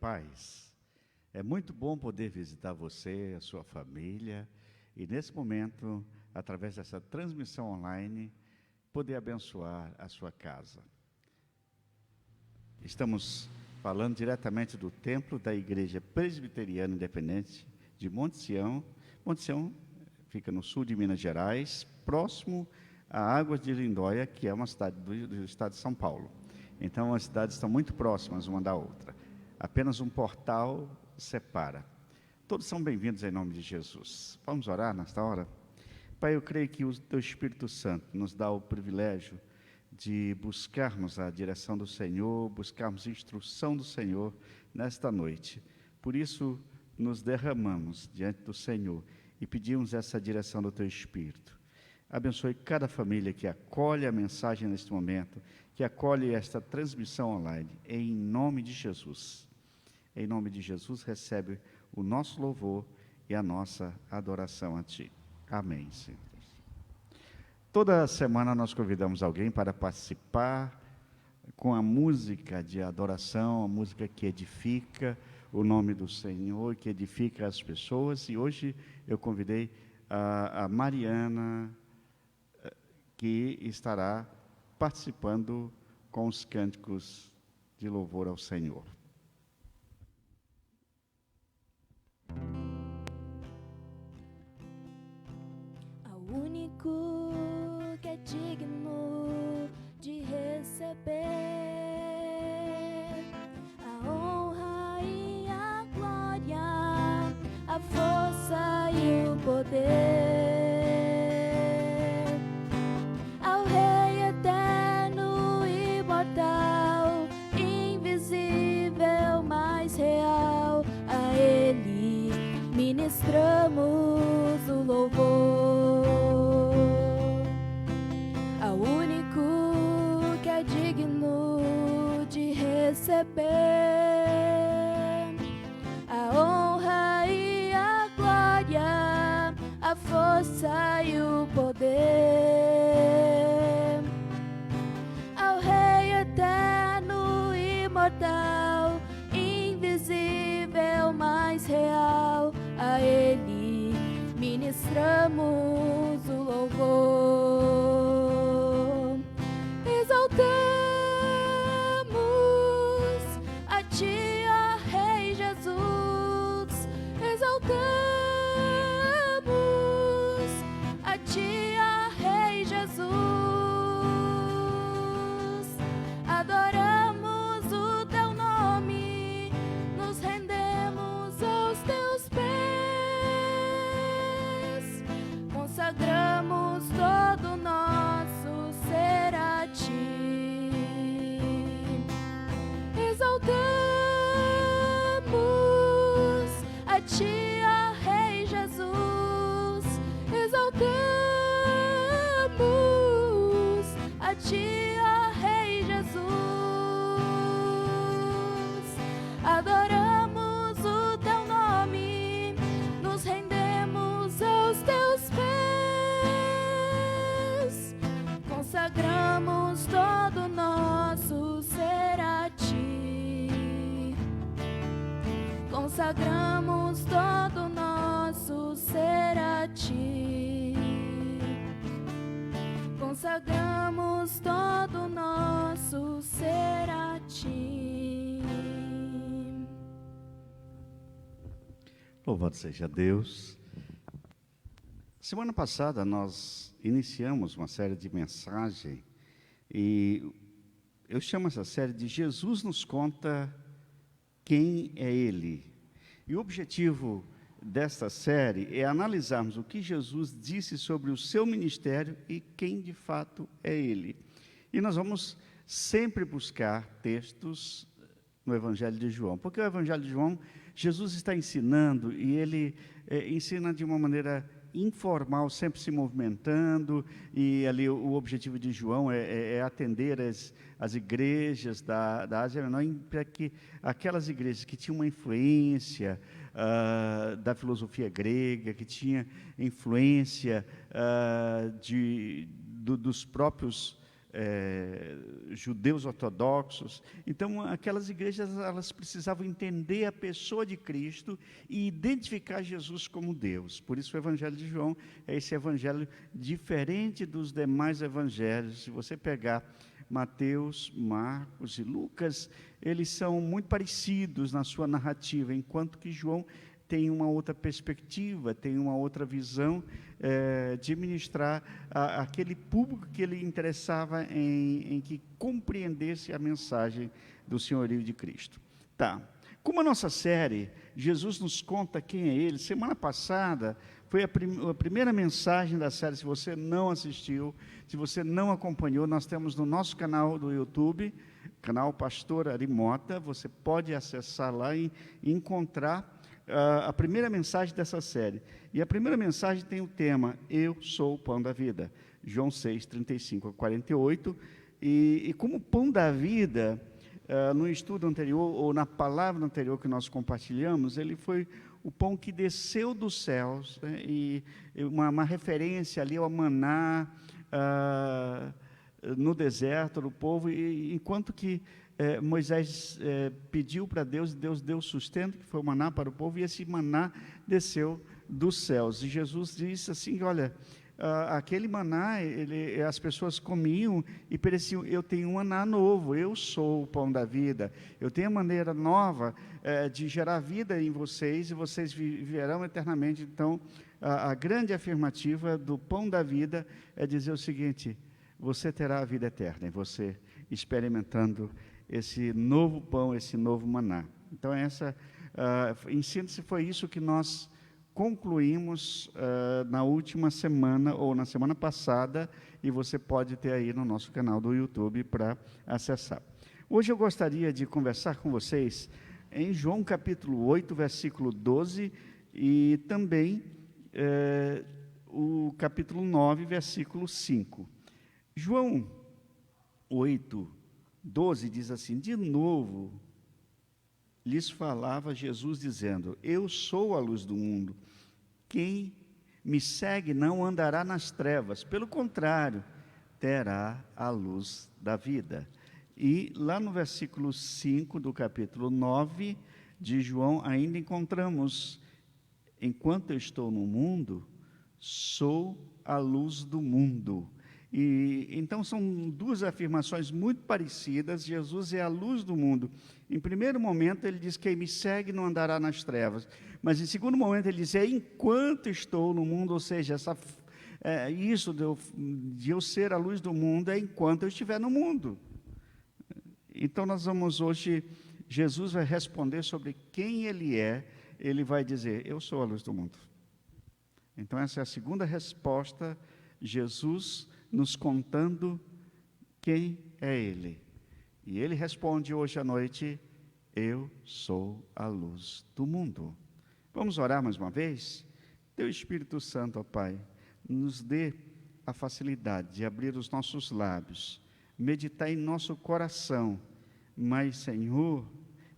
paz. É muito bom poder visitar você, a sua família, e nesse momento, através dessa transmissão online, poder abençoar a sua casa. Estamos falando diretamente do templo da Igreja Presbiteriana Independente de Monte Sião. Monte Sião fica no sul de Minas Gerais, próximo a Águas de Lindóia, que é uma cidade do estado de São Paulo. Então, as cidades estão muito próximas uma da outra. Apenas um portal separa. Todos são bem-vindos em nome de Jesus. Vamos orar nesta hora? Pai, eu creio que o Teu Espírito Santo nos dá o privilégio de buscarmos a direção do Senhor, buscarmos instrução do Senhor nesta noite. Por isso, nos derramamos diante do Senhor e pedimos essa direção do Teu Espírito. Abençoe cada família que acolhe a mensagem neste momento, que acolhe esta transmissão online, em nome de Jesus. Em nome de Jesus, recebe o nosso louvor e a nossa adoração a Ti. Amém, Senhor. Toda semana nós convidamos alguém para participar com a música de adoração, a música que edifica o nome do Senhor, que edifica as pessoas. E hoje eu convidei a Mariana, que estará participando com os cânticos de louvor ao Senhor. Ao único que é digno de receber a honra e a glória, a força e o poder. Ao Rei eterno e imortal, invisível, mas real, a Ele ministramos o louvor. Ao único que é digno de receber a honra e a glória, a força e o poder. Ao Rei eterno e imortal, invisível, mas real, a Ele ministramos o louvor. Exaltamos a Ti, ó Rei Jesus. Exaltamos a Ti, ó Rei Jesus. Adoramos o Teu nome, nos rendemos aos Teus pés, consagramos todo o nosso ser a Ti. Exaltamos a Ti, ó Rei Jesus. Exaltamos a Ti, ó Rei Jesus. Adoramos o Teu nome, nos rendemos aos Teus pés, consagramos todo o nosso ser a Ti. Consagramos todo o nosso ser a Ti. Consagramos todo o nosso ser a Ti. Louvado seja Deus. Semana passada nós iniciamos uma série de mensagens e eu chamo essa série de Jesus nos conta quem é Ele. E o objetivo desta série é analisarmos o que Jesus disse sobre o seu ministério e quem de fato é Ele. E nós vamos sempre buscar textos no Evangelho de João, porque o Evangelho de João, Jesus está ensinando e Ele ensina de uma maneira informal, sempre se movimentando, e ali o objetivo de João é atender as igrejas da Ásia Menor, para que aquelas igrejas que tinham uma influência da filosofia grega, que tinha influência dos próprios judeus ortodoxos. Então, aquelas igrejas, elas precisavam entender a pessoa de Cristo e identificar Jesus como Deus. Por isso o Evangelho de João é esse evangelho diferente dos demais evangelhos. Se você pegar Mateus, Marcos e Lucas, eles são muito parecidos na sua narrativa, enquanto que João tem uma outra perspectiva, tem uma outra visão de ministrar aquele público que ele interessava em que compreendesse a mensagem do senhorio de Cristo. Tá. Como a nossa série, Jesus nos conta quem é Ele, semana passada foi a primeira mensagem da série. Se você não assistiu, se você não acompanhou, nós temos no nosso canal do YouTube, canal Pastor Ari Mota, você pode acessar lá e encontrar a primeira mensagem dessa série. E a primeira mensagem tem o tema, Eu sou o pão da vida, João 6, 35 a 48, e como pão da vida, no estudo anterior, ou na palavra anterior que nós compartilhamos, ele foi o pão que desceu dos céus, né, e uma referência ali ao maná no deserto do povo, e enquanto que Moisés pediu para Deus, e Deus deu sustento, que foi o maná para o povo, e esse maná desceu dos céus. E Jesus disse assim, olha, aquele maná, as pessoas comiam e pereciam. Eu tenho um maná novo, eu sou o pão da vida, eu tenho a maneira nova de gerar vida em vocês, e vocês viverão eternamente. Então, a grande afirmativa do pão da vida é dizer o seguinte, você terá a vida eterna, e você experimentando esse novo pão, esse novo maná. Então, em síntese, foi isso que nós concluímos na última semana, ou na semana passada, e você pode ter aí no nosso canal do YouTube para acessar. Hoje eu gostaria de conversar com vocês em João capítulo 8, versículo 12, e também o capítulo 9, versículo 5. João 8, 12 diz assim, de novo lhes falava Jesus dizendo, eu sou a luz do mundo, quem me segue não andará nas trevas, pelo contrário, terá a luz da vida. E lá no versículo 5 do capítulo 9 de João, ainda encontramos, enquanto eu estou no mundo, sou a luz do mundo. E então são duas afirmações muito parecidas. Jesus é a luz do mundo. Em primeiro momento ele diz, quem me segue não andará nas trevas, mas em segundo momento ele diz, enquanto estou no mundo, ou seja, isso de eu ser a luz do mundo é enquanto eu estiver no mundo. Então nós vamos hoje, Jesus vai responder sobre quem ele é. Ele vai dizer, eu sou a luz do mundo. Então essa é a segunda resposta, Jesus nos contando quem é Ele. E Ele responde hoje à noite, eu sou a luz do mundo. Vamos orar mais uma vez? Teu Espírito Santo, ó Pai, nos dê a facilidade de abrir os nossos lábios, meditar em nosso coração, mas, Senhor,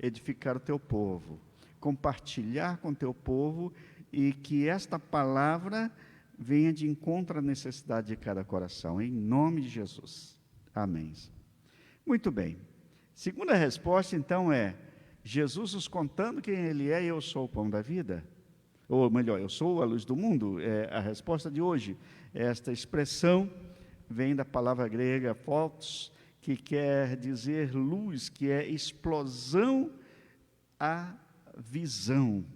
edificar o Teu povo, compartilhar com o Teu povo, e que esta palavra venha de encontro à necessidade de cada coração, em nome de Jesus. Amém. Muito bem. Segunda resposta, então, é Jesus nos contando quem Ele é, eu sou o pão da vida. Ou melhor, eu sou a luz do mundo. É a resposta de hoje. Esta expressão vem da palavra grega phos, que quer dizer luz, que é explosão à visão,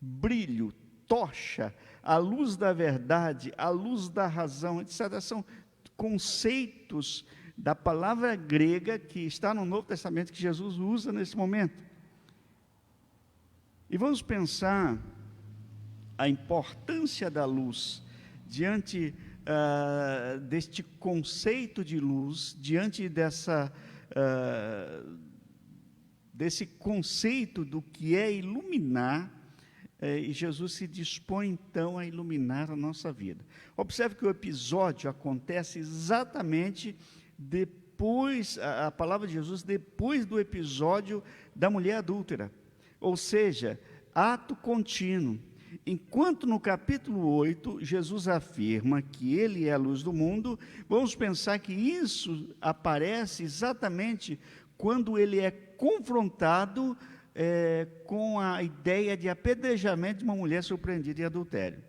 brilho, tocha, a luz da verdade, a luz da razão, etc. São conceitos da palavra grega que está no Novo Testamento, que Jesus usa nesse momento. E vamos pensar a importância da luz diante deste conceito de luz, diante desse conceito do que é iluminar. E Jesus se dispõe, então, a iluminar a nossa vida. Observe que o episódio acontece exatamente depois, a palavra de Jesus, depois do episódio da mulher adúltera. Ou seja, ato contínuo. Enquanto no capítulo 8, Jesus afirma que ele é a luz do mundo, vamos pensar que isso aparece exatamente quando ele é confrontado com a ideia de apedrejamento de uma mulher surpreendida em adultério.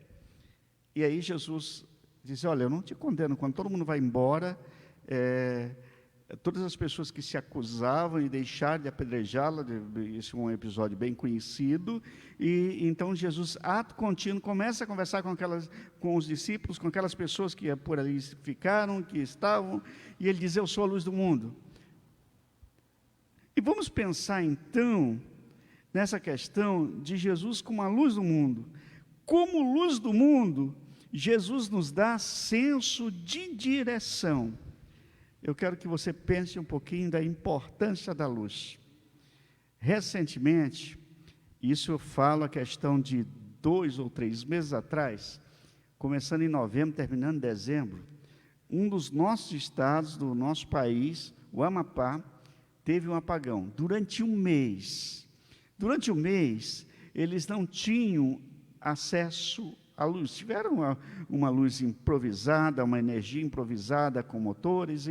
E aí Jesus diz, olha, eu não te condeno, quando todo mundo vai embora, todas as pessoas que se acusavam e deixaram de apedrejá-la, esse é um episódio bem conhecido, e então Jesus, ato contínuo, começa a conversar com os discípulos, com aquelas pessoas que por ali ficaram, que estavam, e ele diz, eu sou a luz do mundo. E vamos pensar então, nessa questão de Jesus como a luz do mundo. Como luz do mundo, Jesus nos dá senso de direção. Eu quero que você pense um pouquinho da importância da luz. Recentemente, isso eu falo a questão de 2 ou 3 meses atrás, começando em novembro, terminando em dezembro, um dos nossos estados, do nosso país, o Amapá, teve um apagão durante um mês. Durante um mês, eles não tinham acesso à luz. Tiveram uma luz improvisada, uma energia improvisada com motores,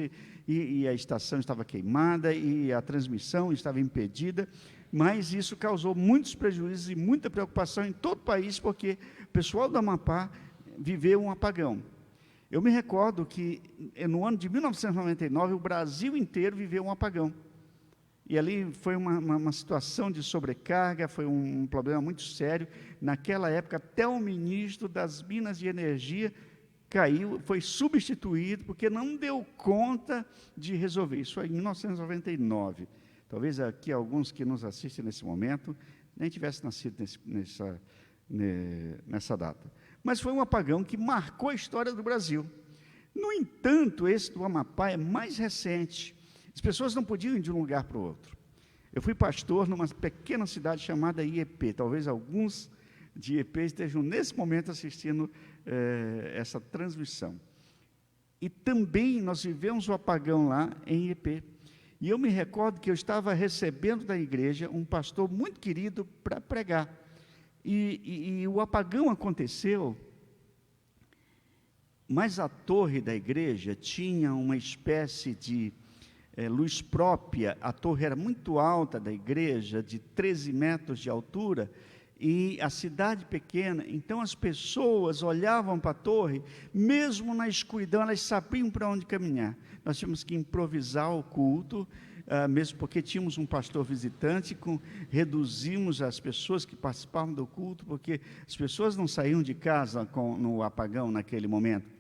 e a estação estava queimada, e a transmissão estava impedida, mas isso causou muitos prejuízos e muita preocupação em todo o país, porque o pessoal do Amapá viveu um apagão. Eu me recordo que no ano de 1999, o Brasil inteiro viveu um apagão. E ali foi uma situação de sobrecarga, foi um problema muito sério. Naquela época, até o ministro das Minas de Energia caiu, foi substituído, porque não deu conta de resolver. Isso foi em 1999. Talvez aqui alguns que nos assistem nesse momento nem tivessem nascido nessa data. Mas foi um apagão que marcou a história do Brasil. No entanto, esse do Amapá é mais recente. As pessoas não podiam ir de um lugar para o outro. Eu fui pastor numa pequena cidade chamada IEP. Talvez alguns de IEP estejam nesse momento assistindo essa transmissão. E também nós vivemos o apagão lá em IEP. E eu me recordo que eu estava recebendo da igreja um pastor muito querido para pregar. E o apagão aconteceu, mas a torre da igreja tinha uma espécie de luz própria. A torre era muito alta da igreja, de 13 metros de altura, e a cidade pequena, então as pessoas olhavam para a torre, mesmo na escuridão, elas sabiam para onde caminhar. Nós tínhamos que improvisar o culto, mesmo porque tínhamos um pastor visitante, reduzimos as pessoas que participavam do culto, porque as pessoas não saíam de casa no apagão naquele momento.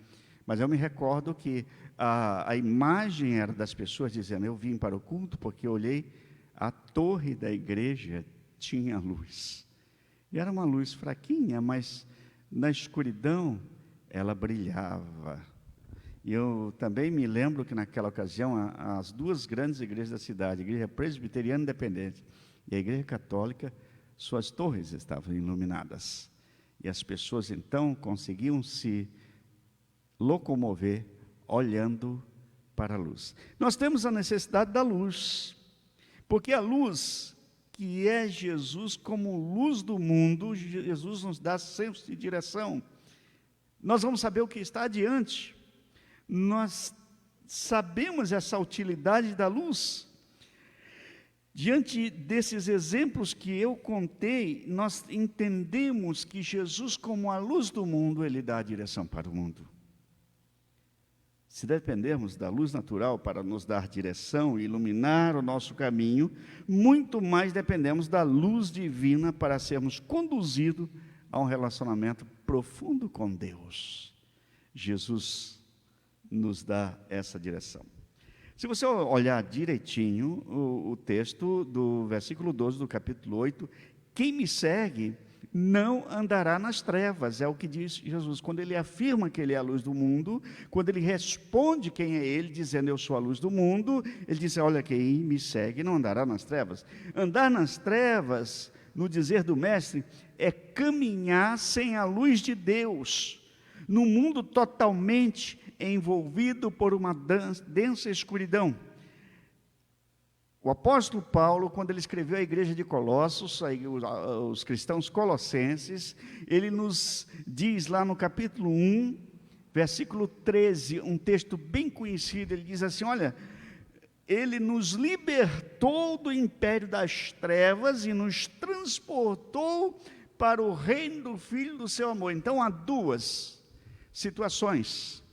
Mas eu me recordo que a imagem era das pessoas dizendo, eu vim para o culto porque eu olhei, a torre da igreja tinha luz. E era uma luz fraquinha, mas na escuridão ela brilhava. E eu também me lembro que naquela ocasião, as duas grandes igrejas da cidade, a Igreja Presbiteriana Independente e a Igreja Católica, suas torres estavam iluminadas. E as pessoas então conseguiam se locomover olhando para a luz. Nós temos a necessidade da luz, porque a luz, que é Jesus como luz do mundo, Jesus nos dá senso de direção. Nós vamos saber o que está adiante. Nós sabemos essa utilidade da luz. Diante desses exemplos que eu contei, nós entendemos que Jesus, como a luz do mundo, ele dá a direção para o mundo. Se dependermos da luz natural para nos dar direção e iluminar o nosso caminho, muito mais dependemos da luz divina para sermos conduzidos a um relacionamento profundo com Deus. Jesus nos dá essa direção. Se você olhar direitinho o texto do versículo 12 do capítulo 8, quem me segue não andará nas trevas, é o que diz Jesus. Quando ele afirma que ele é a luz do mundo, quando ele responde quem é ele, dizendo eu sou a luz do mundo, ele diz, olha, quem me segue não andará nas trevas. Andar nas trevas, no dizer do mestre, é caminhar sem a luz de Deus, num mundo totalmente envolvido por uma densa escuridão. O apóstolo Paulo, quando ele escreveu à igreja de Colossos, os cristãos colossenses, ele nos diz lá no capítulo 1, versículo 13, um texto bem conhecido, ele diz assim, olha, ele nos libertou do império das trevas e nos transportou para o reino do Filho do seu amor. Então, há duas situações.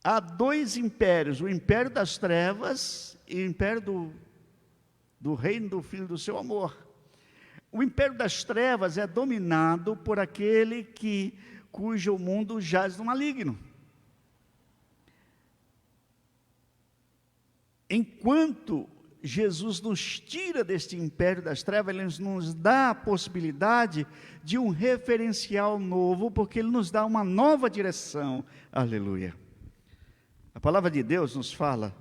Há dois impérios, o império das trevas e o império do reino do Filho do seu amor. O império das trevas é dominado por aquele cujo mundo jaz no maligno. Enquanto Jesus nos tira deste império das trevas, Ele nos dá a possibilidade de um referencial novo, porque Ele nos dá uma nova direção. Aleluia. A palavra de Deus nos fala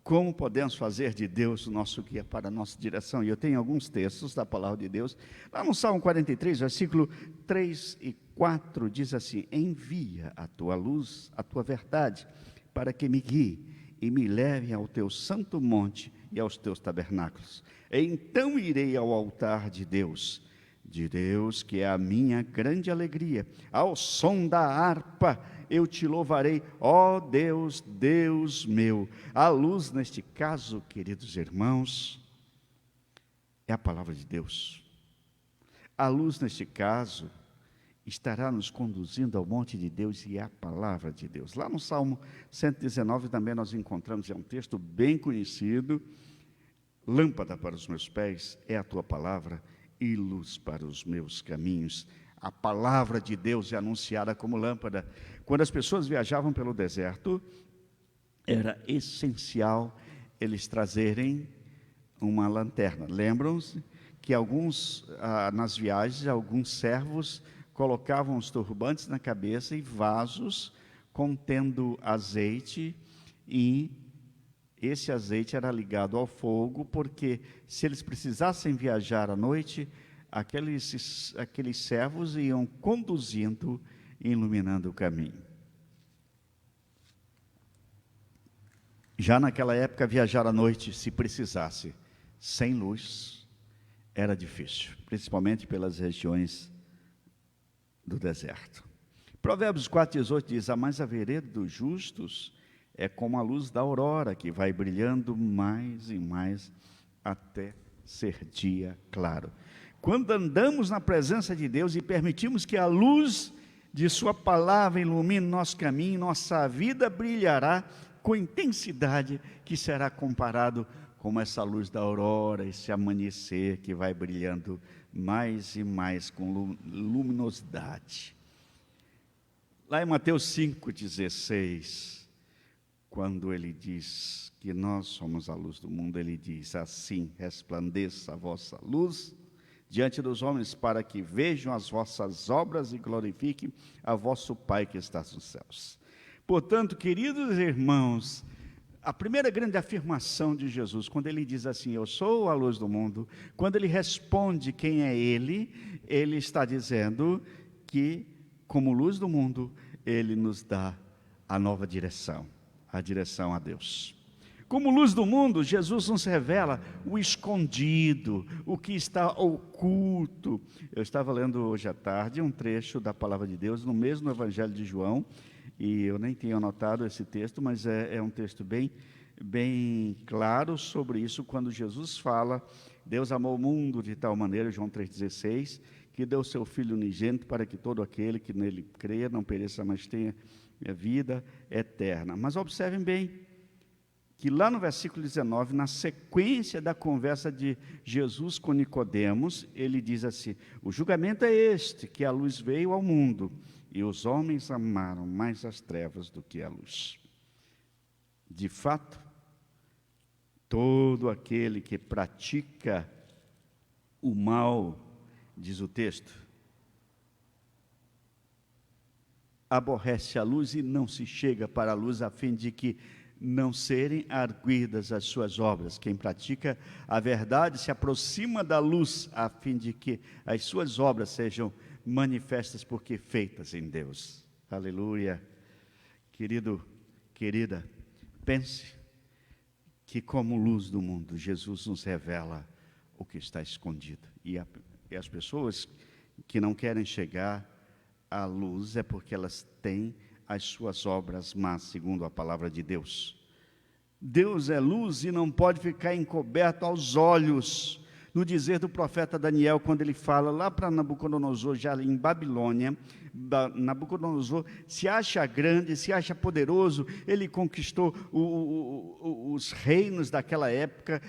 como podemos fazer de Deus o nosso guia para a nossa direção. E eu tenho alguns textos da palavra de Deus. Lá no Salmo 43, versículo 3 e 4, diz assim: envia a tua luz, a tua verdade, para que me guie e me leve ao teu santo monte e aos teus tabernáculos. Então irei ao altar de Deus que é a minha grande alegria. Ao som da harpa eu te louvarei, ó Deus, Deus meu. A luz, neste caso, queridos irmãos, é a palavra de Deus. A luz, neste caso, estará nos conduzindo ao monte de Deus e é a palavra de Deus. Lá no Salmo 119 também nós encontramos, é um texto bem conhecido: lâmpada para os meus pés é a tua palavra e luz para os meus caminhos. A palavra de Deus é anunciada como lâmpada. Quando as pessoas viajavam pelo deserto, era essencial eles trazerem uma lanterna. Lembram-se que nas viagens, alguns servos colocavam os turbantes na cabeça e vasos contendo azeite, e esse azeite era ligado ao fogo, porque se eles precisassem viajar à noite, aqueles servos iam conduzindo e iluminando o caminho. Já naquela época, viajar à noite, se precisasse, sem luz, era difícil, principalmente pelas regiões do deserto. Provérbios 4,18 diz: a mais a vereda dos justos é como a luz da aurora, que vai brilhando mais e mais até ser dia claro. Quando andamos na presença de Deus e permitimos que a luz de sua palavra ilumine nosso caminho, nossa vida brilhará com intensidade que será comparado com essa luz da aurora, esse amanhecer que vai brilhando mais e mais com luminosidade. Lá em Mateus 5,16, quando ele diz que nós somos a luz do mundo, ele diz assim: resplandeça a vossa luz diante dos homens, para que vejam as vossas obras e glorifiquem a vosso Pai que está nos céus. Portanto, queridos irmãos, a primeira grande afirmação de Jesus, quando ele diz assim: eu sou a luz do mundo, quando ele responde quem é ele está dizendo que, como luz do mundo, ele nos dá a nova direção, a direção a Deus. Como luz do mundo, Jesus nos revela o escondido, o que está oculto. Eu estava lendo hoje à tarde um trecho da palavra de Deus no mesmo Evangelho de João, e eu nem tinha anotado esse texto, mas é um texto bem claro sobre isso, quando Jesus fala: Deus amou o mundo de tal maneira, João 3,16, que deu seu Filho unigênito para que todo aquele que nele creia não pereça, mas tenha a vida eterna. Mas observem bem que lá no versículo 19, na sequência da conversa de Jesus com Nicodemos, ele diz assim: o julgamento é este, que a luz veio ao mundo, e os homens amaram mais as trevas do que a luz. De fato, todo aquele que pratica o mal, diz o texto, aborrece a luz e não se chega para a luz, a fim de que não serem arguidas as suas obras. Quem pratica a verdade se aproxima da luz, a fim de que as suas obras sejam manifestas, porque feitas em Deus. Aleluia. Querido, querida, pense que como luz do mundo, Jesus nos revela o que está escondido. E as pessoas que não querem chegar à luz é porque elas têm as suas obras más, segundo a palavra de Deus. Deus é luz e não pode ficar encoberto aos olhos. No dizer do profeta Daniel, quando ele fala lá para Nabucodonosor, já em Babilônia, Nabucodonosor se acha grande, se acha poderoso, ele conquistou os reinos daquela época,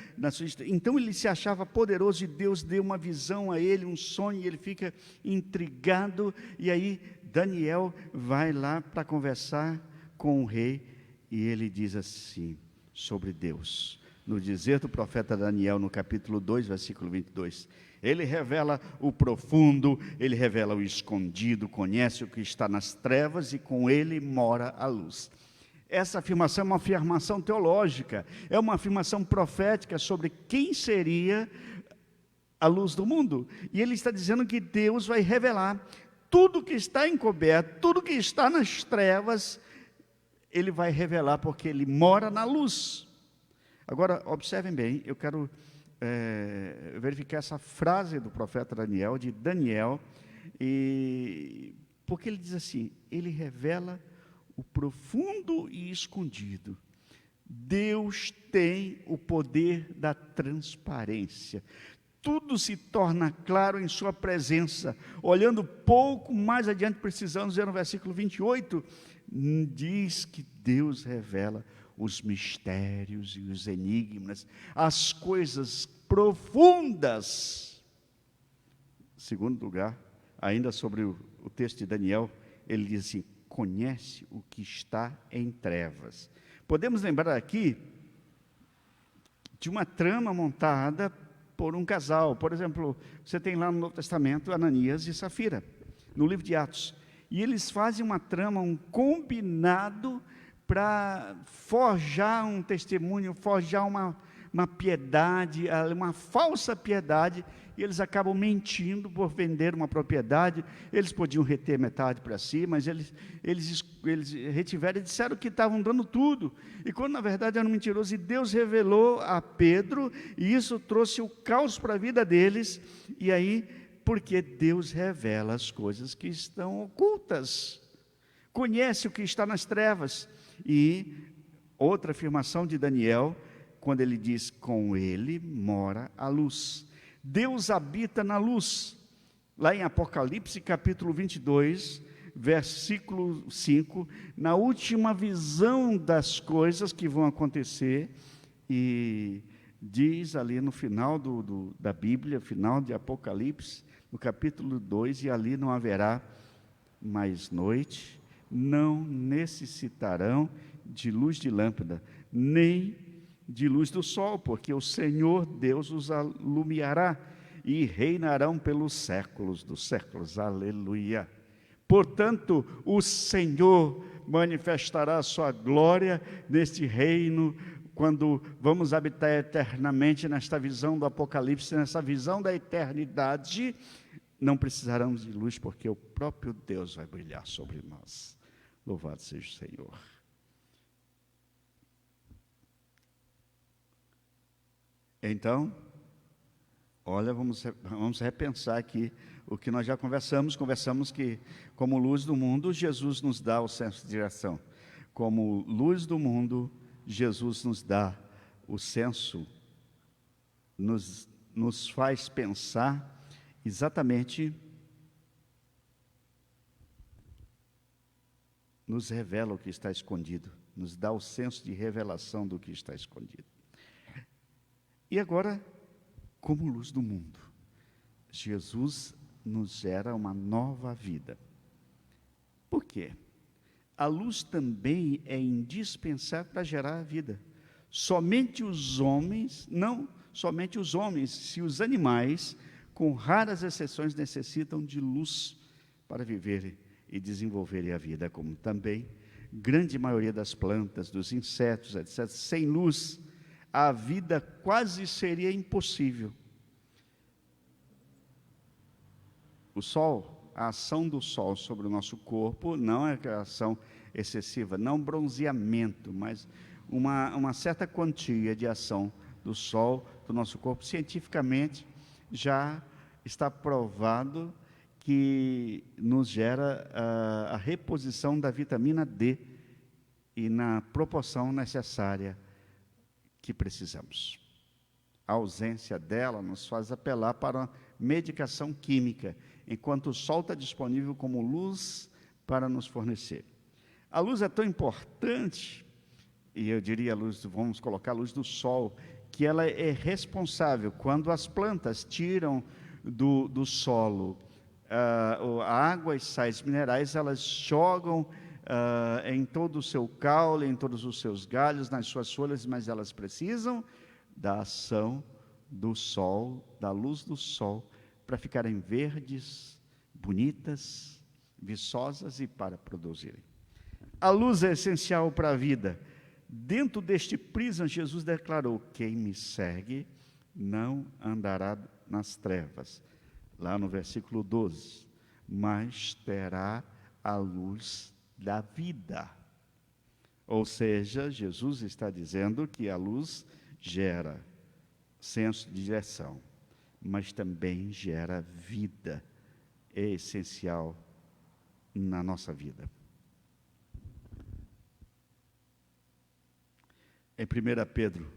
então ele se achava poderoso e Deus deu uma visão a ele, um sonho, e ele fica intrigado, e aí Daniel vai lá para conversar com o rei, e ele diz assim, sobre Deus, no dizer do profeta Daniel, no capítulo 2, versículo 22, ele revela o profundo, ele revela o escondido, conhece o que está nas trevas e com ele mora a luz. Essa afirmação é uma afirmação teológica, é uma afirmação profética sobre quem seria a luz do mundo. E ele está dizendo que Deus vai revelar tudo que está encoberto, tudo que está nas trevas, ele vai revelar porque ele mora na luz. Agora, observem bem, eu quero verificar essa frase do profeta Daniel, de Daniel, porque ele diz assim, ele revela o profundo e escondido. Deus tem o poder da transparência. Tudo se torna claro em sua presença. Olhando pouco mais adiante, precisamos ver no versículo 28, diz que Deus revela os mistérios e os enigmas, as coisas profundas. Segundo lugar, ainda sobre o texto de Daniel, ele diz assim, conhece o que está em trevas. Podemos lembrar aqui de uma trama montada por um casal. Por exemplo, você tem lá no Novo Testamento Ananias e Safira, no livro de Atos. E eles fazem uma trama, um combinado para forjar um testemunho, forjar uma piedade, uma falsa piedade, e eles acabam mentindo por vender uma propriedade. Eles podiam reter metade para si, mas eles retiveram e disseram que estavam dando tudo, e quando na verdade eram mentirosos, e Deus revelou a Pedro, e isso trouxe o caos para a vida deles, e aí, porque Deus revela as coisas que estão ocultas, conhece o que está nas trevas. E outra afirmação de Daniel, quando ele diz, com ele mora a luz. Deus habita na luz. Lá em Apocalipse, capítulo 22, versículo 5, na última visão das coisas que vão acontecer, e diz ali no final da Bíblia, final de Apocalipse, no capítulo 2, e ali não haverá mais noite, não necessitarão de luz de lâmpada, nem de luz do sol, porque o Senhor Deus os alumiará, e reinarão pelos séculos dos séculos. Aleluia! Portanto, o Senhor manifestará a sua glória neste reino, quando vamos habitar eternamente nesta visão do Apocalipse, nessa visão da eternidade. Não precisaremos de luz, porque o próprio Deus vai brilhar sobre nós. Louvado seja o Senhor. Então, olha, vamos repensar aqui o que nós já conversamos que, como luz do mundo, Jesus nos dá o senso de direção. Como luz do mundo, Jesus nos dá o senso, nos faz pensar exatamente, nos revela o que está escondido, nos dá o senso de revelação do que está escondido. E agora, como luz do mundo, Jesus nos gera uma nova vida. Por quê? A luz também é indispensável para gerar a vida. Somente os homens, não somente os homens, se os animais, com raras exceções, necessitam de luz para viverem e desenvolverem a vida, como também grande maioria das plantas, dos insetos, etc. Sem luz, a vida quase seria impossível. O sol, a ação do sol sobre o nosso corpo não é a ação excessiva, não bronzeamento, mas uma certa quantia de ação do sol, do nosso corpo. Cientificamente, já está provado que nos gera a reposição da vitamina D e na proporção necessária que precisamos. A ausência dela nos faz apelar para a medicação química, enquanto o sol está disponível como luz para nos fornecer. A luz é tão importante, e eu diria vamos colocar a luz do sol, que ela é responsável quando as plantas tiram do solo a água e sais minerais, elas jogam em todo o seu caule, em todos os seus galhos, nas suas folhas, mas elas precisam da ação do sol, da luz do sol, para ficarem verdes, bonitas, viçosas e para produzirem. A luz é essencial para a vida. Dentro deste prisma, Jesus declarou: quem me segue não andará nas trevas. Lá no versículo 12, mas terá a luz da vida. Ou seja, Jesus está dizendo que a luz gera senso de direção, mas também gera vida. É essencial na nossa vida. Em 1 Pedro,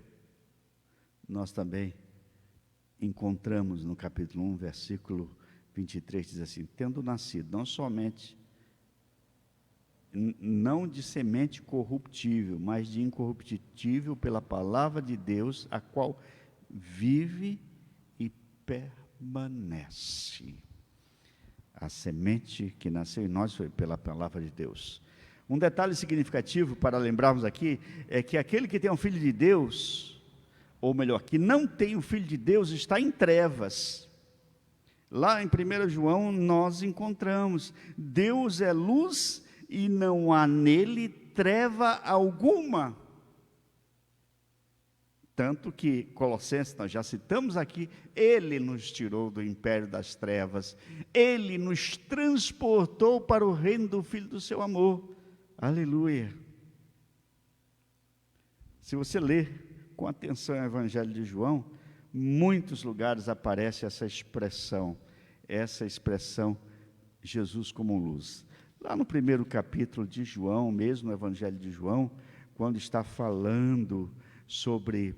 nós também encontramos no capítulo 1, versículo 23, diz assim: tendo nascido não somente, não de semente corruptível, mas de incorruptível pela palavra de Deus, a qual vive e permanece. A semente que nasceu em nós foi pela palavra de Deus. Um detalhe significativo para lembrarmos aqui é que aquele que tem um filho de Deus, ou melhor, que não tem o filho de Deus, está em trevas. Lá em 1 João nós encontramos: Deus é luz e não há nele treva alguma. Tanto que Colossenses, nós já citamos aqui, Ele nos tirou do império das trevas, Ele nos transportou para o reino do Filho do seu amor. Aleluia! Se você ler com atenção o Evangelho de João, muitos lugares aparece essa expressão Jesus como luz. Lá no primeiro capítulo de João, mesmo no Evangelho de João, quando está falando sobre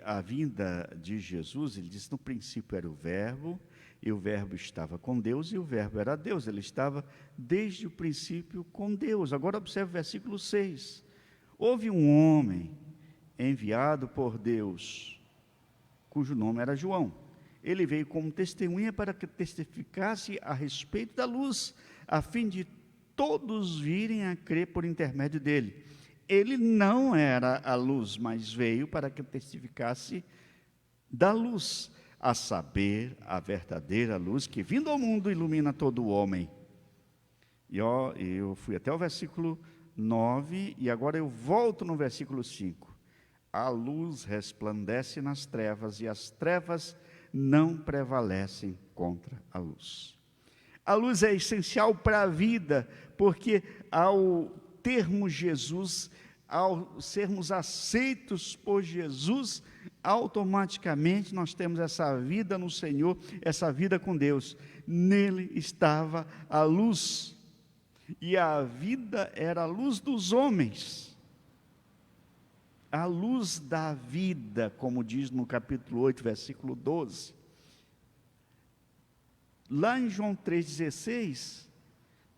a vinda de Jesus, ele diz: no princípio era o Verbo, e o Verbo estava com Deus, e o Verbo era Deus. Ele estava desde o princípio com Deus. Agora observe o versículo 6. Houve um homem enviado por Deus, cujo nome era João. Ele veio como testemunha para que testificasse a respeito da luz, a fim de todos virem a crer por intermédio dele. Ele não era a luz, mas veio para que testificasse da luz, a saber, a verdadeira luz que, vindo ao mundo, ilumina todo o homem. E eu fui até o versículo 9, e agora eu volto no versículo 5. A luz resplandece nas trevas, e as trevas não prevalecem contra a luz. A luz é essencial para a vida, porque ao termos Jesus, ao sermos aceitos por Jesus, automaticamente nós temos essa vida no Senhor, essa vida com Deus. Nele estava a luz, e a vida era a luz dos homens, a luz da vida, como diz no capítulo 8, versículo 12. Lá em João 3,16,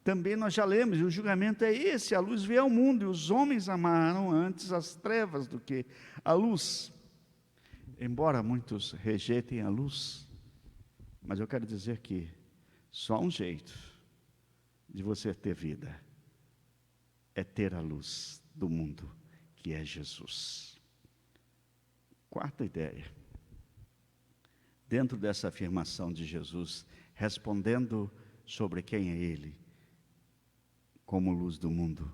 também nós já lemos, e o julgamento é esse: a luz veio ao mundo, e os homens amaram antes as trevas do que a luz. Embora muitos rejeitem a luz, mas eu quero dizer que só um jeito de você ter vida é ter a luz do mundo, que é Jesus. Quarta ideia, dentro dessa afirmação de Jesus, respondendo sobre quem é Ele, como luz do mundo,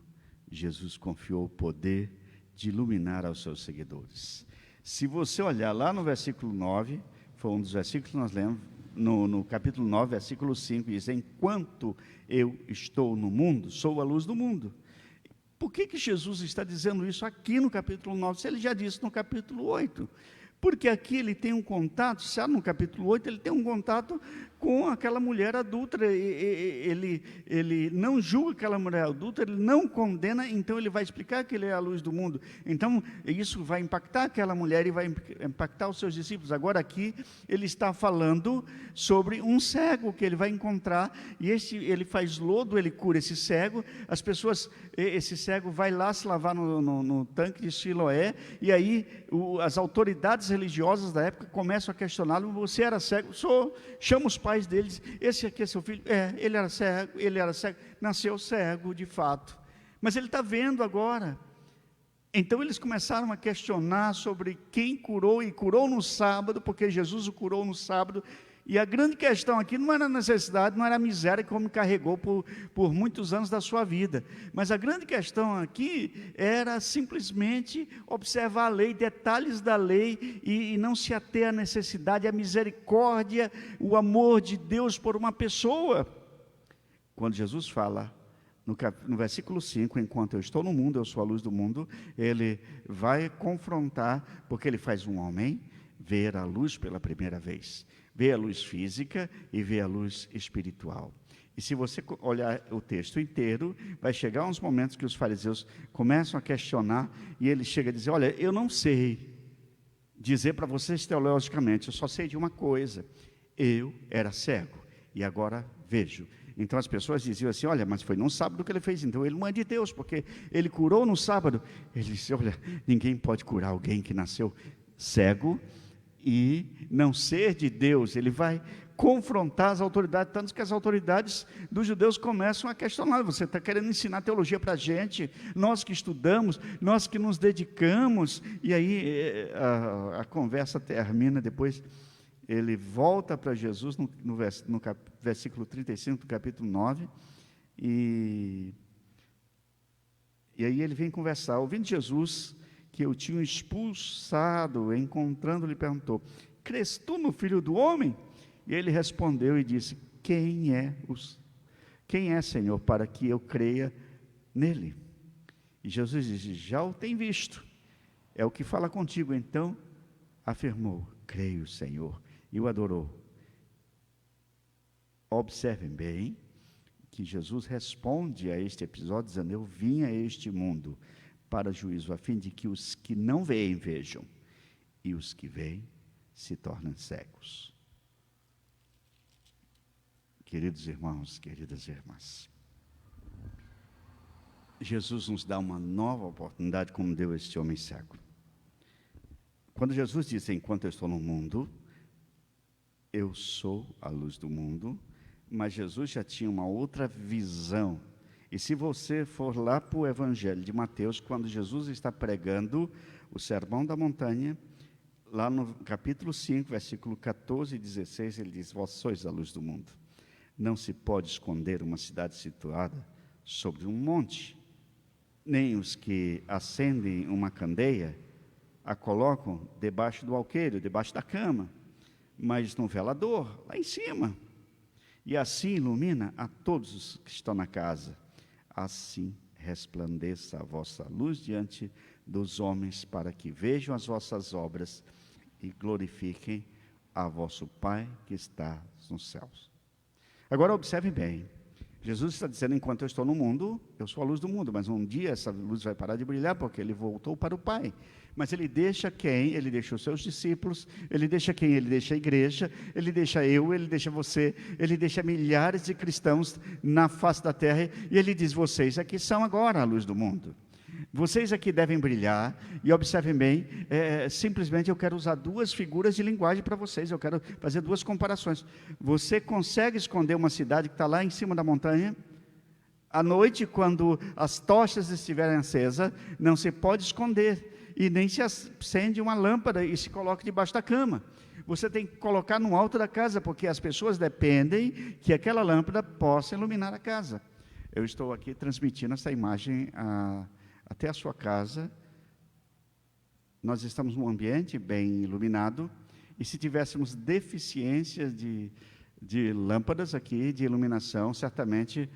Jesus confiou o poder de iluminar aos seus seguidores. Se você olhar lá no versículo 9, foi um dos versículos que nós lemos, no capítulo 9, versículo 5, diz: enquanto eu estou no mundo, sou a luz do mundo. Por que Jesus está dizendo isso aqui no capítulo 9, se ele já disse no capítulo 8? Porque aqui ele tem um contato, já no capítulo 8, ele tem um contato com aquela mulher adúltera. Ele não julga aquela mulher adúltera, ele não condena, então ele vai explicar que ele é a luz do mundo. Então, isso vai impactar aquela mulher e vai impactar os seus discípulos. Agora aqui, ele está falando sobre um cego que ele vai encontrar, e ele faz lodo, ele cura esse cego, esse cego vai lá se lavar no tanque de Siloé, e aí as autoridades religiosas da época começam a questioná-lo: você era cego? Sou. Chama os pais deles: esse aqui é seu filho? Ele era cego, nasceu cego de fato, mas ele está vendo agora. Então eles começaram a questionar sobre quem curou, e curou no sábado, porque Jesus o curou no sábado. E a grande questão aqui não era a necessidade, não era a miséria como carregou por muitos anos da sua vida, mas a grande questão aqui era simplesmente observar a lei, detalhes da lei, e não se ater à necessidade, à misericórdia, o amor de Deus por uma pessoa. Quando Jesus fala no versículo 5, enquanto eu estou no mundo, eu sou a luz do mundo, ele vai confrontar, porque ele faz um homem ver a luz pela primeira vez, ver a luz física e ver a luz espiritual. E se você olhar o texto inteiro, vai chegar uns momentos que os fariseus começam a questionar, e ele chega a dizer: olha, eu não sei dizer para vocês teologicamente, eu só sei de uma coisa: eu era cego e agora vejo. Então as pessoas diziam assim: olha, mas foi no sábado que ele fez, então ele não é de Deus, porque ele curou no sábado. Ele disse: olha, ninguém pode curar alguém que nasceu cego e não ser de Deus. Ele vai confrontar as autoridades, tanto que as autoridades dos judeus começam a questionar: você está querendo ensinar teologia para a gente, nós que estudamos, nós que nos dedicamos. E aí a conversa termina. Depois ele volta para Jesus no versículo 35 do capítulo 9, e aí ele vem conversar. Ouvindo Jesus que eu tinha expulsado, encontrando-lhe, perguntou: crês tu no Filho do Homem? E ele respondeu e disse: quem é, Senhor, para que eu creia nele? E Jesus disse: já o tem visto, é o que fala contigo. Então afirmou: creio, Senhor, e o adorou. Observem bem que Jesus responde a este episódio dizendo: eu vim a este mundo para juízo, a fim de que os que não veem vejam, e os que veem se tornem cegos. Queridos irmãos, queridas irmãs, Jesus nos dá uma nova oportunidade, como deu a este homem cego. Quando Jesus disse: enquanto eu estou no mundo, eu sou a luz do mundo, mas Jesus já tinha uma outra visão. E se você for lá para o Evangelho de Mateus, quando Jesus está pregando o Sermão da Montanha, lá no capítulo 5, versículo 14 e 16, ele diz: vós sois a luz do mundo. Não se pode esconder uma cidade situada sobre um monte, nem os que acendem uma candeia a colocam debaixo do alqueire, debaixo da cama, mas no velador, lá em cima, e assim ilumina a todos os que estão na casa. Assim resplandeça a vossa luz diante dos homens, para que vejam as vossas obras e glorifiquem a vosso Pai que está nos céus. Agora observem bem, Jesus está dizendo: enquanto eu estou no mundo, eu sou a luz do mundo, mas um dia essa luz vai parar de brilhar, porque ele voltou para o Pai. Mas ele deixa quem? Ele deixa os seus discípulos. Ele deixa quem? Ele deixa a igreja, ele deixa eu, ele deixa você, ele deixa milhares de cristãos na face da terra, e ele diz: vocês aqui são agora a luz do mundo, vocês aqui devem brilhar. E observem bem, simplesmente eu quero usar duas figuras de linguagem para vocês, eu quero fazer duas comparações. Você consegue esconder uma cidade que está lá em cima da montanha? À noite, quando as tochas estiverem acesas, não se pode esconder, e nem se acende uma lâmpada e se coloca debaixo da cama. Você tem que colocar no alto da casa, porque as pessoas dependem que aquela lâmpada possa iluminar a casa. Eu estou aqui transmitindo essa imagem até a sua casa. Nós estamos num ambiente bem iluminado, e se tivéssemos deficiências de lâmpadas aqui, de iluminação, certamente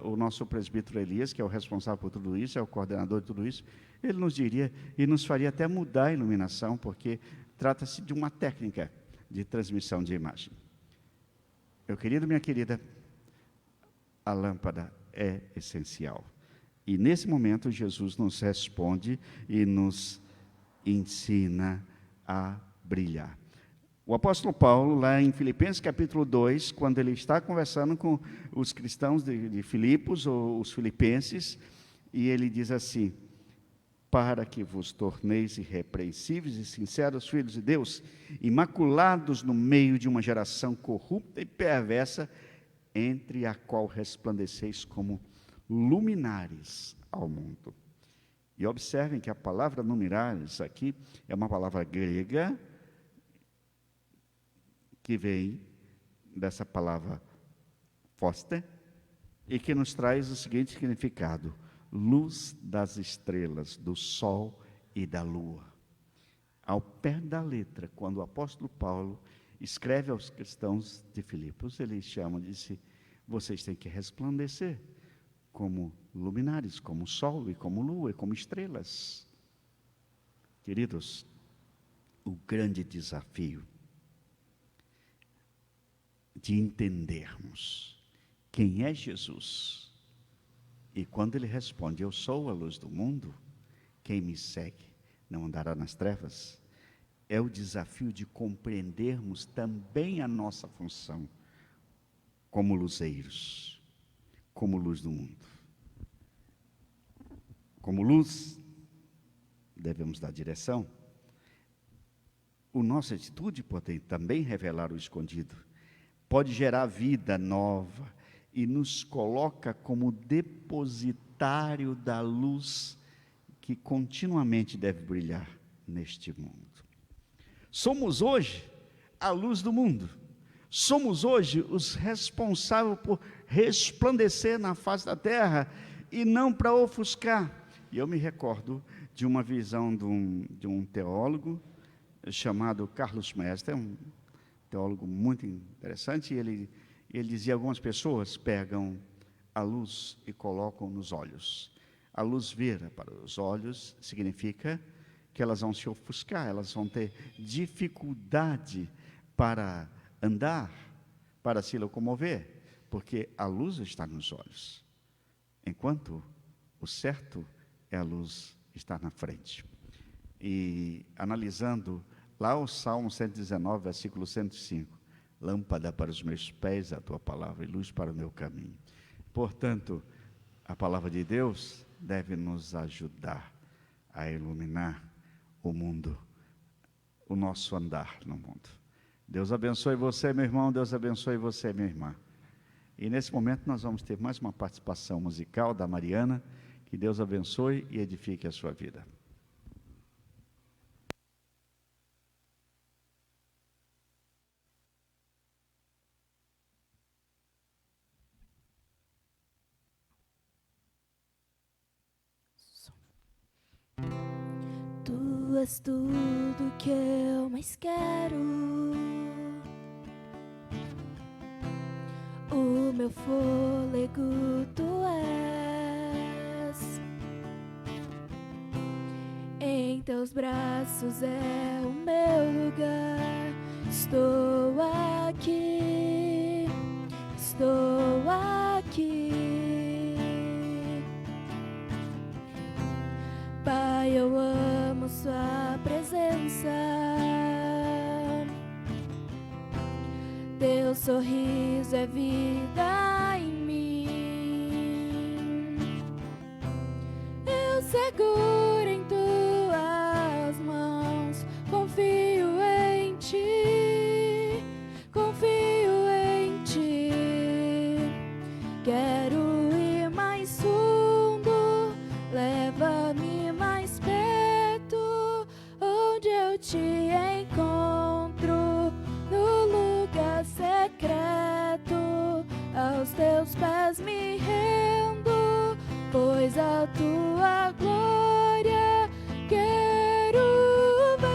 o nosso presbítero Elias, que é o responsável por tudo isso, é o coordenador de tudo isso, ele nos diria e nos faria até mudar a iluminação, porque trata-se de uma técnica de transmissão de imagem. Meu querido, minha querida, a lâmpada é essencial. E nesse momento Jesus nos responde e nos ensina a brilhar. O apóstolo Paulo, lá em Filipenses capítulo 2, quando ele está conversando com os cristãos de Filipos, ou os filipenses, e ele diz assim: para que vos torneis irrepreensíveis e sinceros filhos de Deus, imaculados no meio de uma geração corrupta e perversa, entre a qual resplandeceis como luminares ao mundo. E observem que a palavra luminares aqui é uma palavra grega que vem dessa palavra foster e que nos traz o seguinte significado: luz das estrelas, do sol e da lua. Ao pé da letra, quando o apóstolo Paulo escreve aos cristãos de Filipos, ele chama de si: vocês têm que resplandecer como luminares, como sol e como lua e como estrelas. Queridos, o grande desafio de entendermos quem é Jesus, e quando ele responde: eu sou a luz do mundo, quem me segue não andará nas trevas, é o desafio de compreendermos também a nossa função como luzeiros, como luz do mundo. Como luz, devemos dar direção. A nossa atitude pode também revelar o escondido, pode gerar vida nova e nos coloca como depositário da luz que continuamente deve brilhar neste mundo. Somos hoje a luz do mundo. Somos hoje os responsáveis por resplandecer na face da terra e não para ofuscar. E eu me recordo de uma visão de um teólogo chamado Carlos Mestre, um teólogo muito interessante, e ele dizia: algumas pessoas pegam a luz e colocam nos olhos. A luz vira para os olhos significa que elas vão se ofuscar, elas vão ter dificuldade para andar, para se locomover, porque a luz está nos olhos, enquanto o certo é a luz estar na frente. E analisando lá o Salmo 119, versículo 105, lâmpada para os meus pés a tua palavra e luz para o meu caminho. Portanto, a palavra de Deus deve nos ajudar a iluminar o mundo, o nosso andar no mundo. Deus abençoe você, meu irmão, Deus abençoe você, minha irmã. E nesse momento nós vamos ter mais uma participação musical da Mariana. Que Deus abençoe e edifique a sua vida. Tu és tudo que eu mais quero, o meu fôlego tu és, em teus braços é o meu lugar. Estou aqui, estou aqui. Pai, eu amo sua presença, teu sorriso é vida em mim. Eu seguro em tuas mãos, confio em ti, confio em ti. Quero ir mais fundo, leva-me mais perto, onde eu te encontro, no lugar secreto. Aos teus pés me rendo, pois a tua glória quero ver.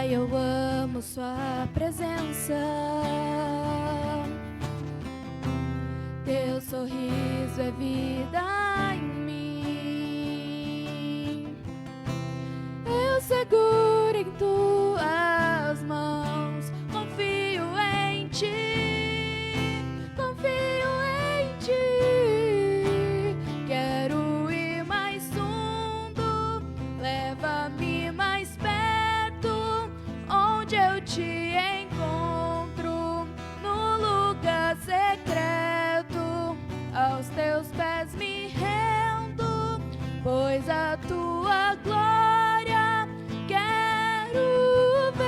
Pai, eu amo sua presença. Teu sorriso é vida em mim. Eu seguro em tuas mãos, confio em ti, confio em ti. Quero ir mais fundo, leva-me mais perto, onde eu te encontro, no lugar secreto. Aos teus pés me rendo, pois a tua glória quero ver.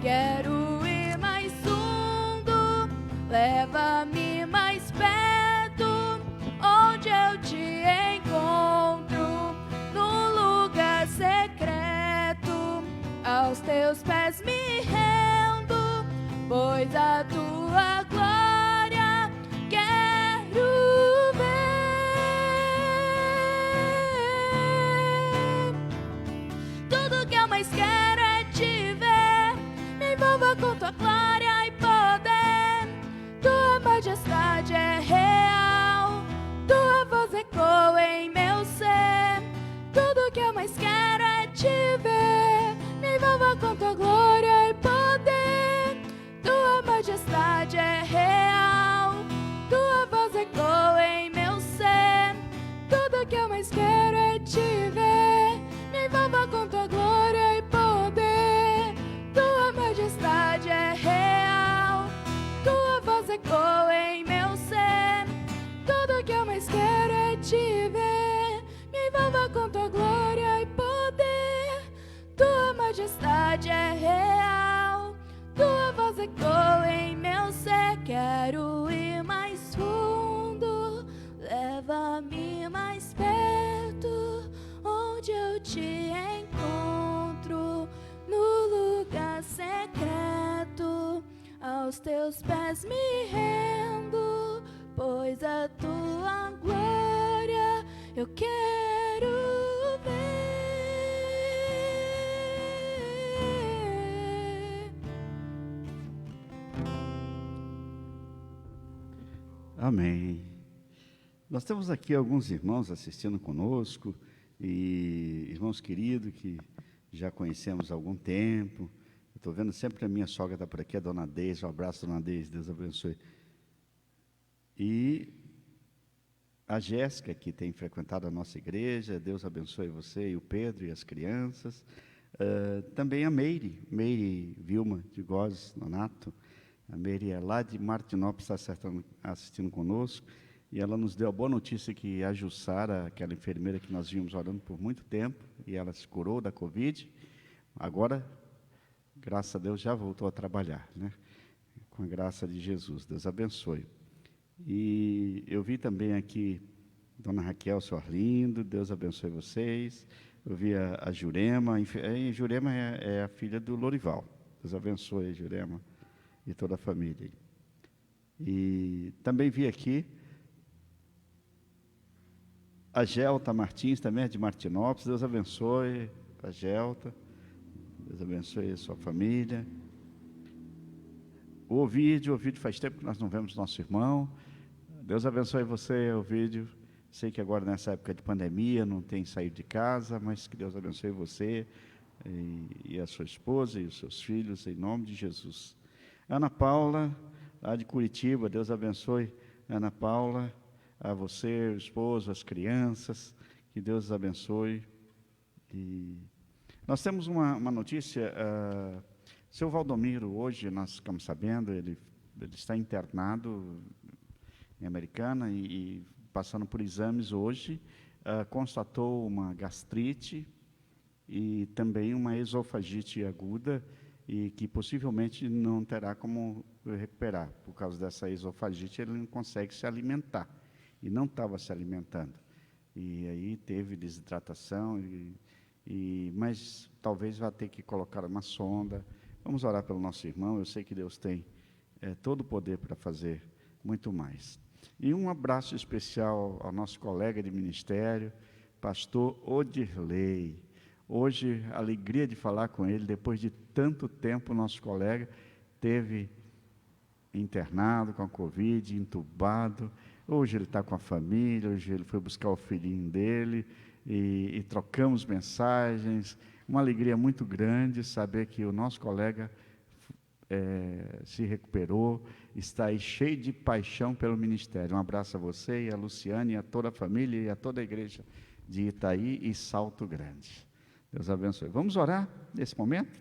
Quero ir mais fundo, leva-me mais perto, onde eu te encontro, no lugar secreto. Aos teus pés me rendo, pois a tua glória quero ver. Tudo que eu mais quero é te ver, me envolva com tua glória e poder. Tua majestade é real, tua voz ecoa em meu ser. Tudo que eu mais quero é te ver, me envolva com tua glória e poder. Tua majestade é real, tua voz ecoa em meu ser. Tudo que eu mais quero é te ver, me envolva com tua glória e poder. Tua majestade é real, tua voz ecoa em meu ser. Tudo que eu mais quero é te ver, me envolva com tua glória e poder. Tua majestade é real, tua voz ecoa em meu ser. Quero ir mais fundo, leva-me mais perto, onde eu te encontro, no lugar secreto. Aos teus pés me rendo, pois a tua glória eu quero ver. Amém. Nós temos aqui alguns irmãos assistindo conosco, e irmãos queridos que já conhecemos há algum tempo. Estou vendo sempre a minha sogra está por aqui, a dona Deise. Um abraço, dona Deise, Deus abençoe. E a Jéssica, que tem frequentado a nossa igreja, Deus abençoe você e o Pedro e as crianças. Também a Meire Vilma de Góes Nonato. A Meire é lá de Martinópolis, está assistindo conosco, e ela nos deu a boa notícia que a Jussara, aquela enfermeira que nós vimos orando por muito tempo, e ela se curou da Covid, agora, graças a Deus, já voltou a trabalhar, né? Com a graça de Jesus, Deus abençoe. E eu vi também aqui Dona Raquel, seu Arlindo, Deus abençoe vocês. Eu vi a Jurema, Jurema é a filha do Lorival, Deus abençoe, Jurema, e toda a família. E também vi aqui a Gelta Martins, também é de Martinópolis. Deus abençoe a Gelta, Deus abençoe a sua família. O Ovídio faz tempo que nós não vemos nosso irmão. Deus abençoe você, Ovídio. Sei que agora nessa época de pandemia não tem saído de casa, mas que Deus abençoe você e a sua esposa e os seus filhos, em nome de Jesus. Ana Paula, lá de Curitiba, Deus abençoe, Ana Paula, a você, o esposo, as crianças, que Deus os abençoe. E nós temos uma notícia, seu Valdomiro, hoje nós ficamos sabendo, ele está internado em Americana e passando por exames hoje, constatou uma gastrite e também uma esofagite aguda, e que possivelmente não terá como recuperar. Por causa dessa esofagite, ele não consegue se alimentar, e não estava se alimentando. E aí teve desidratação, mas talvez vá ter que colocar uma sonda. Vamos orar pelo nosso irmão, eu sei que Deus tem todo o poder para fazer muito mais. E um abraço especial ao nosso colega de ministério, pastor Odirley. Hoje, a alegria de falar com ele, depois de tanto tempo, nosso colega teve internado com a Covid, entubado. Hoje ele está com a família, hoje ele foi buscar o filhinho dele e trocamos mensagens. Uma alegria muito grande saber que o nosso colega se recuperou, está aí cheio de paixão pelo ministério. Um abraço a você e a Luciane, e a toda a família e a toda a igreja de Itaí e Salto Grande. Deus abençoe. Vamos orar nesse momento?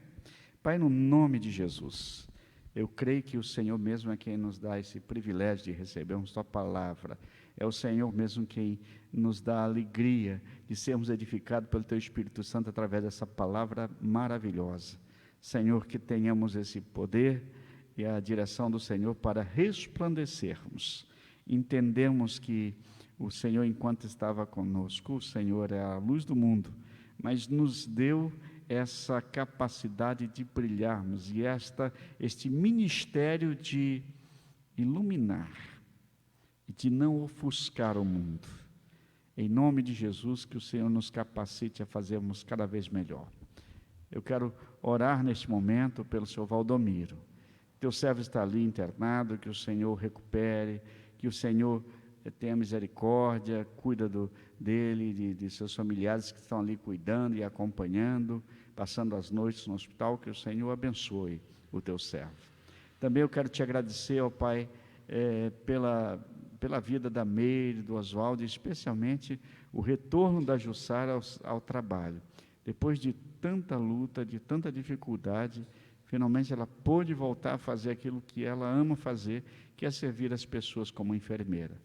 Pai, no nome de Jesus, eu creio que o Senhor mesmo é quem nos dá esse privilégio de recebermos Tua palavra. É o Senhor mesmo quem nos dá a alegria de sermos edificados pelo Teu Espírito Santo através dessa palavra maravilhosa. Senhor, que tenhamos esse poder e a direção do Senhor para resplandecermos. Entendemos que o Senhor, enquanto estava conosco, o Senhor é a luz do mundo, mas nos deu essa capacidade de brilharmos e este ministério de iluminar e de não ofuscar o mundo. Em nome de Jesus, que o Senhor nos capacite a fazermos cada vez melhor. Eu quero orar neste momento pelo Senhor Valdomiro. Teu servo está ali internado, que o Senhor recupere, que o Senhor tenha misericórdia, cuida dele, de seus familiares que estão ali cuidando e acompanhando, passando as noites no hospital, que o Senhor abençoe o teu servo. Também eu quero te agradecer, ó Pai, pela vida da Meire, do Oswaldo, especialmente o retorno da Jussara ao trabalho. Depois de tanta luta, de tanta dificuldade, finalmente ela pôde voltar a fazer aquilo que ela ama fazer, que é servir as pessoas como enfermeira.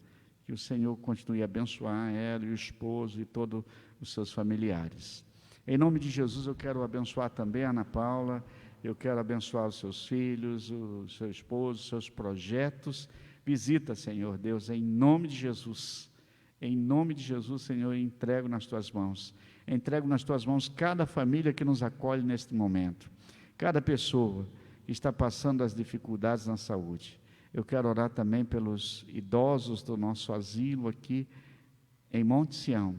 Que o Senhor continue a abençoar ela e o esposo e todos os seus familiares. Em nome de Jesus, eu quero abençoar também a Ana Paula, eu quero abençoar os seus filhos, o seu esposo, os seus projetos. Visita, Senhor Deus, em nome de Jesus. Em nome de Jesus, Senhor, eu entrego nas Tuas mãos. Entrego nas Tuas mãos cada família que nos acolhe neste momento. Cada pessoa que está passando as dificuldades na saúde. Eu quero orar também pelos idosos do nosso asilo aqui em Monte Sião.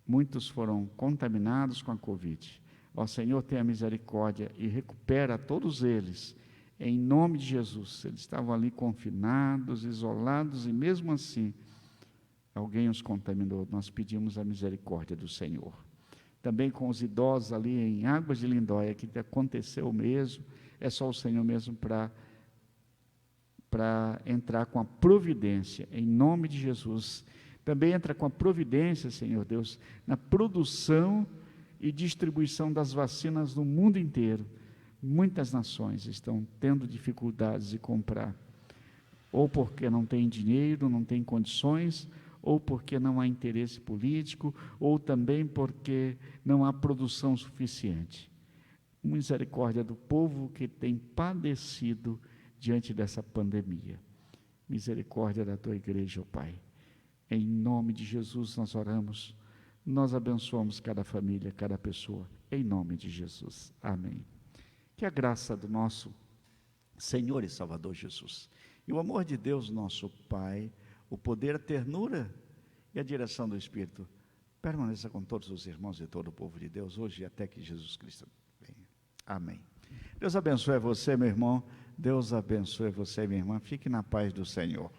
Muitos foram contaminados com a Covid. Ó Senhor, tenha misericórdia e recupera todos eles, em nome de Jesus. Eles estavam ali confinados, isolados, e mesmo assim, alguém os contaminou. Nós pedimos a misericórdia do Senhor. Também com os idosos ali em Águas de Lindóia, que aconteceu mesmo, é só o Senhor mesmo para entrar com a providência, em nome de Jesus. Também entra com a providência, Senhor Deus, na produção e distribuição das vacinas no mundo inteiro. Muitas nações estão tendo dificuldades de comprar, ou porque não tem dinheiro, não tem condições, ou porque não há interesse político, ou também porque não há produção suficiente. Misericórdia do povo que tem padecido diante dessa pandemia. Misericórdia da Tua igreja, ó Pai. Em nome de Jesus nós oramos, nós abençoamos cada família, cada pessoa, em nome de Jesus. Amém. Que a graça do nosso Senhor e Salvador Jesus, e o amor de Deus, nosso Pai, o poder, a ternura e a direção do Espírito, permaneça com todos os irmãos e todo o povo de Deus, hoje e até que Jesus Cristo venha. Amém. Deus abençoe você, meu irmão. Deus abençoe você, minha irmã. Fique na paz do Senhor.